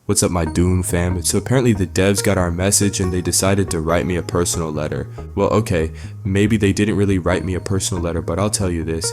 What's up, my Dune fam? So apparently the devs got our message and they decided to write me a personal letter. Well, okay, maybe they didn't really write me a personal letter, but I'll tell you this.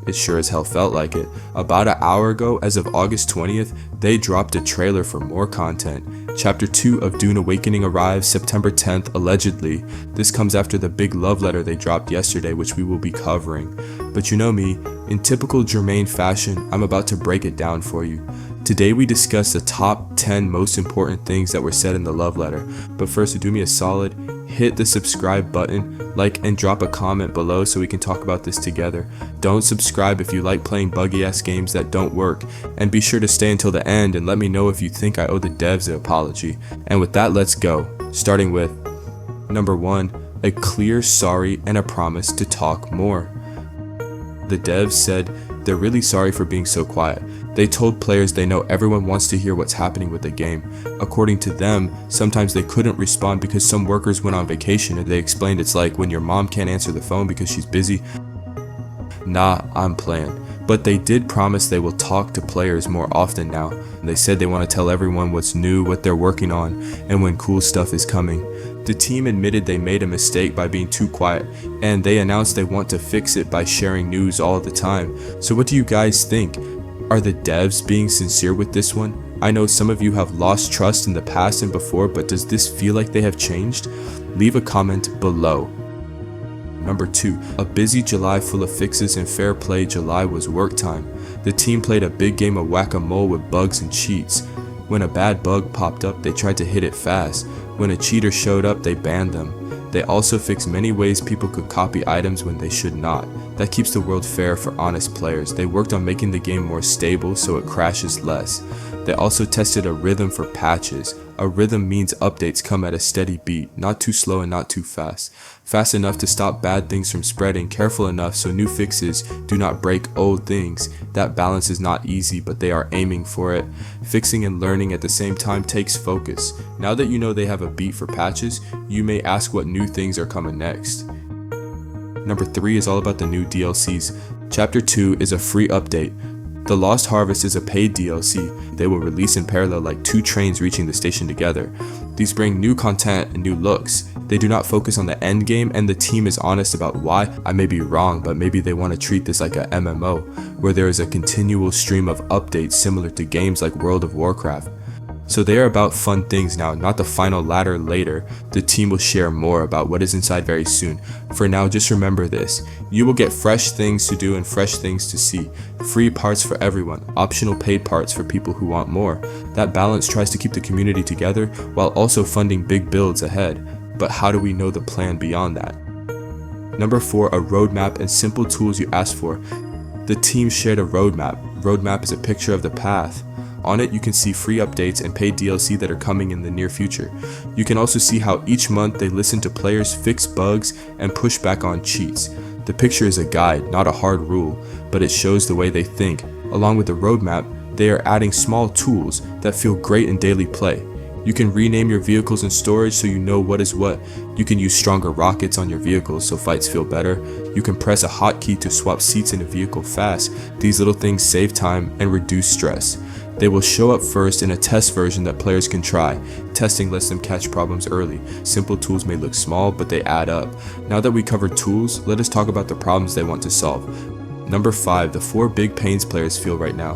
It sure as hell felt like it. About an hour ago, as of August 20th, they dropped a trailer for more content. Chapter 2 of Dune Awakening arrives September 10th, allegedly. This comes after the big love letter they dropped yesterday, which we will be covering. But you know me, in typical Jermaine fashion, I'm about to break it down for you. Today we discuss the top 10 most important things that were said in the love letter. But first, do me a solid, hit the subscribe button, like and drop a comment below so we can talk about this together. Don't subscribe if you like playing buggy ass games that don't work, and be sure to stay until the end and let me know if you think I owe the devs an apology. And with that, let's go. Starting with number 1, a clear sorry and a promise to talk more. The devs said they're really sorry for being so quiet. They told players they know everyone wants to hear what's happening with the game. According to them, sometimes they couldn't respond because some workers went on vacation, and they explained it's like when your mom can't answer the phone because she's busy. Nah, I'm playing. But they did promise they will talk to players more often now. They said they want to tell everyone what's new, what they're working on, and when cool stuff is coming. The team admitted they made a mistake by being too quiet, and they announced they want to fix it by sharing news all the time. So what do you guys think? Are the devs being sincere with this one? I know some of you have lost trust in the past and before, but does this feel like they have changed? Leave a comment below. Number 2, a busy July full of fixes and fair play. July was work time. The team played a big game of whack-a-mole with bugs and cheats. When a bad bug popped up, they tried to hit it fast. When a cheater showed up, they banned them. They also fixed many ways people could copy items when they should not. That keeps the world fair for honest players. They worked on making the game more stable so it crashes less. They also tested a rhythm for patches. A rhythm means updates come at a steady beat, not too slow and not too fast. Fast enough to stop bad things from spreading, careful enough so new fixes do not break old things. That balance is not easy, but they are aiming for it. Fixing and learning at the same time takes focus. Now that you know they have a beat for patches, you may ask what new things are coming next. Number 3 is all about the new DLCs. Chapter 2 is a free update. The Lost Harvest is a paid DLC. They will release in parallel like 2 trains reaching the station together. These bring new content and new looks. They do not focus on the end game, and the team is honest about why. I may be wrong, but maybe they want to treat this like a MMO, where there is a continual stream of updates similar to games like World of Warcraft. So they are about fun things now, not the final ladder later. The team will share more about what is inside very soon. For now, just remember this. You will get fresh things to do and fresh things to see. Free parts for everyone, optional paid parts for people who want more. That balance tries to keep the community together while also funding big builds ahead. But how do we know the plan beyond that? Number 4, a roadmap and simple tools you asked for. The team shared a roadmap. Roadmap is a picture of the path. On it, you can see free updates and paid DLC that are coming in the near future. You can also see how each month they listen to players, fix bugs, and push back on cheats. The picture is a guide, not a hard rule, but it shows the way they think. Along with the roadmap, they are adding small tools that feel great in daily play. You can rename your vehicles in storage so you know what is what. You can use stronger rockets on your vehicles so fights feel better. You can press a hotkey to swap seats in a vehicle fast. These little things save time and reduce stress. They will show up first in a test version that players can try. Testing lets them catch problems early. Simple tools may look small, but they add up. Now that we covered tools, let us talk about the problems they want to solve. Number 5, the 4 big pains players feel right now.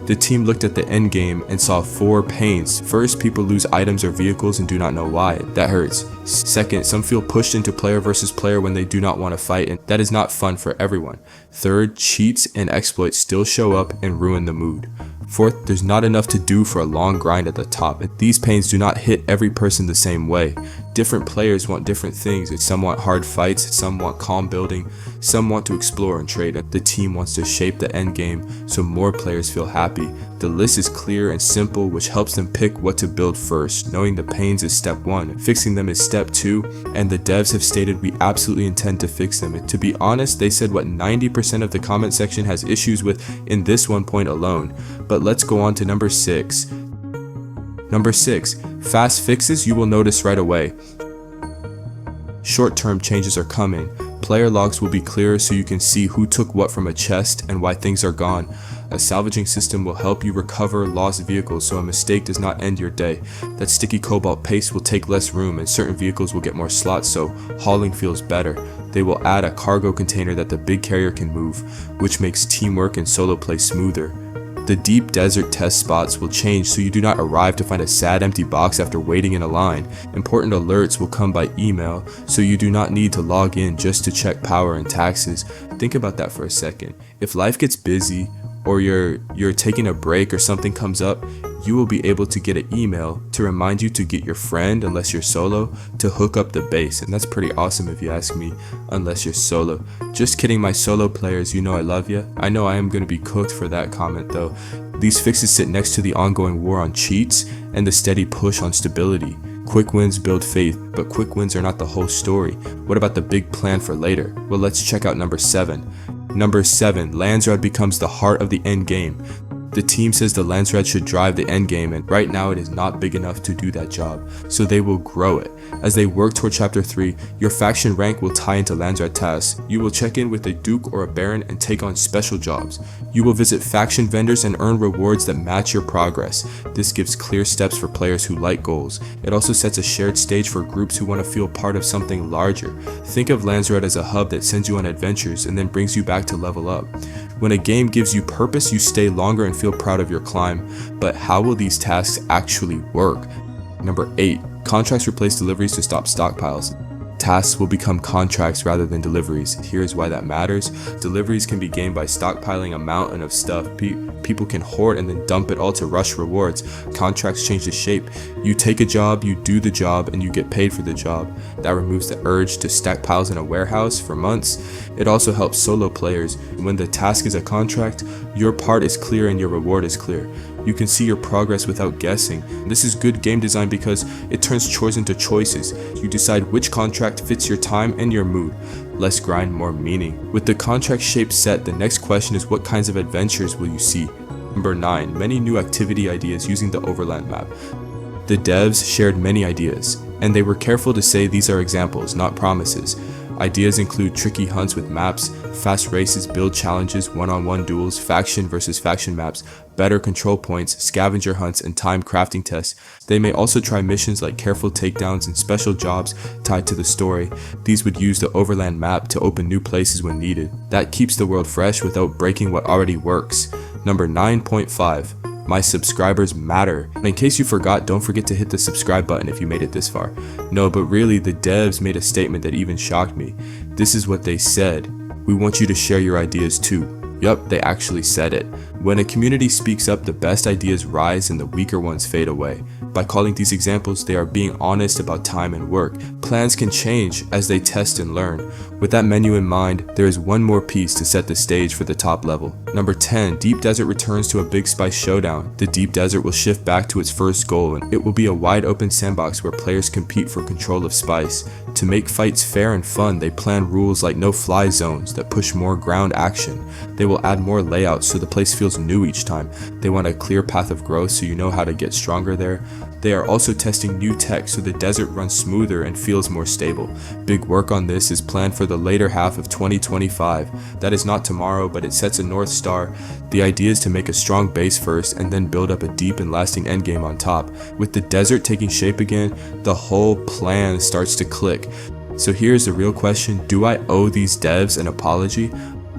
The team looked at the end game and saw 4 pains. First, people lose items or vehicles and do not know why. That hurts. Second, some feel pushed into player versus player when they do not want to fight, and that is not fun for everyone. Third, cheats and exploits still show up and ruin the mood. Fourth, there's not enough to do for a long grind at the top. These pains do not hit every person the same way. Different players want different things. Some want hard fights, some want calm building, some want to explore and trade. The team wants to shape the end game so more players feel happy. The list is clear and simple, which helps them pick what to build first. Knowing the pains is step 1, fixing them is step 2, and the devs have stated we absolutely intend to fix them. And to be honest, they said what 90% of the comment section has issues with in this one point alone. But let's go on to number 6. Number 6, fast fixes you will notice right away. Short-term changes are coming. Player logs will be clearer so you can see who took what from a chest and why things are gone. A salvaging system will help you recover lost vehicles so a mistake does not end your day. That sticky cobalt paste will take less room and certain vehicles will get more slots so hauling feels better. They will add a cargo container that the big carrier can move, which makes teamwork and solo play smoother. The deep desert test spots will change so you do not arrive to find a sad empty box after waiting in a line. Important alerts will come by email so you do not need to log in just to check power and taxes. Think about that for a second. If life gets busy or you're taking a break or something comes up, you will be able to get an email to remind you to get your friend, unless you're solo, to hook up the base. And that's pretty awesome if you ask me, unless you're solo. Just kidding, my solo players, you know I love ya. I know I am going to be cooked for that comment though. These fixes sit next to the ongoing war on cheats and the steady push on stability. Quick wins build faith, but quick wins are not the whole story. What about the big plan for later? Well, let's check out number 7. Number 7, Lansrad becomes the heart of the end game. The team says the Lansrad should drive the end game, and right now it is not big enough to do that job, so they will grow it. As they work toward chapter 3, your faction rank will tie into Lansrad tasks. You will check in with a duke or a baron and take on special jobs. You will visit faction vendors and earn rewards that match your progress. This gives clear steps for players who like goals. It also sets a shared stage for groups who want to feel part of something larger. Think of Lansrad as a hub that sends you on adventures and then brings you back to level up. When a game gives you purpose, you stay longer and feel proud of your climb. But how will these tasks actually work? Number 8. Contracts replace deliveries to stop stockpiles. Tasks will become contracts rather than deliveries. Here's why that matters. Deliveries can be gained by stockpiling a mountain of stuff. People can hoard and then dump it all to rush rewards. Contracts change the shape. You take a job, you do the job, and you get paid for the job. That removes the urge to stack piles in a warehouse for months. It also helps solo players. When the task is a contract, your part is clear and your reward is clear. You can see your progress without guessing. This is good game design because it turns chores into choices. You decide which contract fits your time and your mood. Less grind, more meaning. With the contract shape set, the next question is what kinds of adventures will you see? Number 9. Many new activity ideas using the overland map. The devs shared many ideas, and they were careful to say these are examples, not promises. Ideas include tricky hunts with maps, fast races, build challenges, one-on-one duels, faction versus faction maps, better control points, scavenger hunts, and time crafting tests. They may also try missions like careful takedowns and special jobs tied to the story. These would use the overland map to open new places when needed. That keeps the world fresh without breaking what already works. Number 9.5. My subscribers matter. And in case you forgot, don't forget to hit the subscribe button if you made it this far. No, but really, the devs made a statement that even shocked me. This is what they said. We want you to share your ideas too. Yup, they actually said it. When a community speaks up, the best ideas rise and the weaker ones fade away. By calling these examples, they are being honest about time and work. Plans can change as they test and learn. With that menu in mind, there is one more piece to set the stage for the top level. Number 10, Deep Desert returns to a big spice showdown. The Deep Desert will shift back to its first goal, and it will be a wide open sandbox where players compete for control of spice. To make fights fair and fun, they plan rules like no-fly zones that push more ground action. They will add more layouts so the place feels new each time. They want a clear path of growth so you know how to get stronger there. They are also testing new tech so the desert runs smoother and feels more stable. Big work on this is planned for the later half of 2025. That is not tomorrow, but it sets a north star. The idea is to make a strong base first and then build up a deep and lasting endgame on top. With the desert taking shape again, the whole plan starts to click. So here's the real question, do I owe these devs an apology?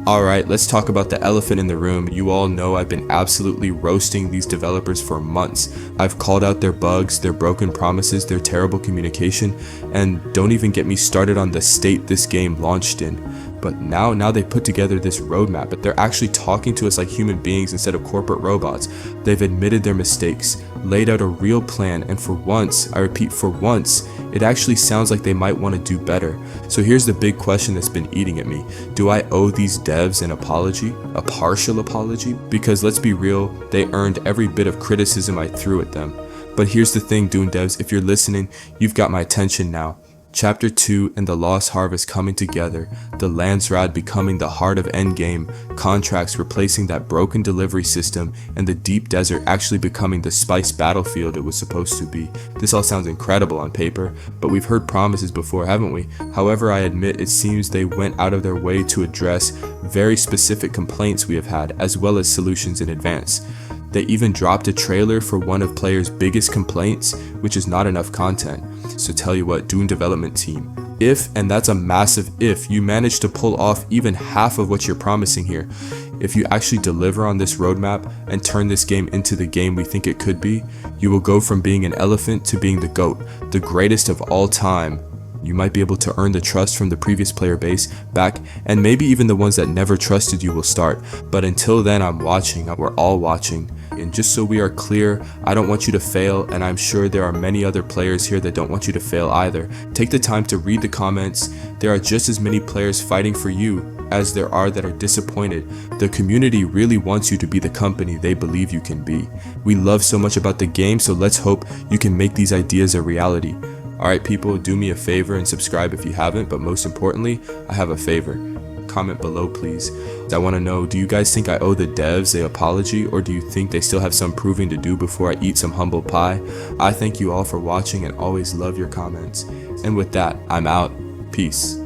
Alright, let's talk about the elephant in the room. You all know I've been absolutely roasting these developers for months. I've called out their bugs, their broken promises, their terrible communication, and don't even get me started on the state this game launched in. But now they put together this roadmap, but they're actually talking to us like human beings instead of corporate robots. They've admitted their mistakes, laid out a real plan, and for once, I repeat for once, it actually sounds like they might want to do better. So here's the big question that's been eating at me. Do I owe these devs an apology? A partial apology? Because let's be real, they earned every bit of criticism I threw at them. But here's the thing, Dune devs, if you're listening, you've got my attention now. Chapter 2 and the Lost Harvest coming together, the Lansrad becoming the heart of Endgame, contracts replacing that broken delivery system, and the deep desert actually becoming the spice battlefield it was supposed to be. This all sounds incredible on paper, but we've heard promises before, haven't we? However, I admit it seems they went out of their way to address very specific complaints we have had, as well as solutions in advance. They even dropped a trailer for one of players' biggest complaints, which is not enough content. So tell you what, Dune development team, if, and that's a massive if, you manage to pull off even half of what you're promising here, if you actually deliver on this roadmap and turn this game into the game we think it could be, you will go from being an elephant to being the GOAT, the greatest of all time. You might be able to earn the trust from the previous player base back, and maybe even the ones that never trusted you will start. But until then, I'm watching, we're all watching. And just so we are clear, I don't want you to fail, and I'm sure there are many other players here that don't want you to fail either. Take the time to read the comments. There are just as many players fighting for you as there are that are disappointed. The community really wants you to be the company they believe you can be. We love so much about the game, so let's hope you can make these ideas a reality. Alright people, do me a favor and subscribe if you haven't, but most importantly, I have a favor. Comment below please. I want to know, do you guys think I owe the devs an apology, or do you think they still have some proving to do before I eat some humble pie? I thank you all for watching and always love your comments. And with that, I'm out. Peace.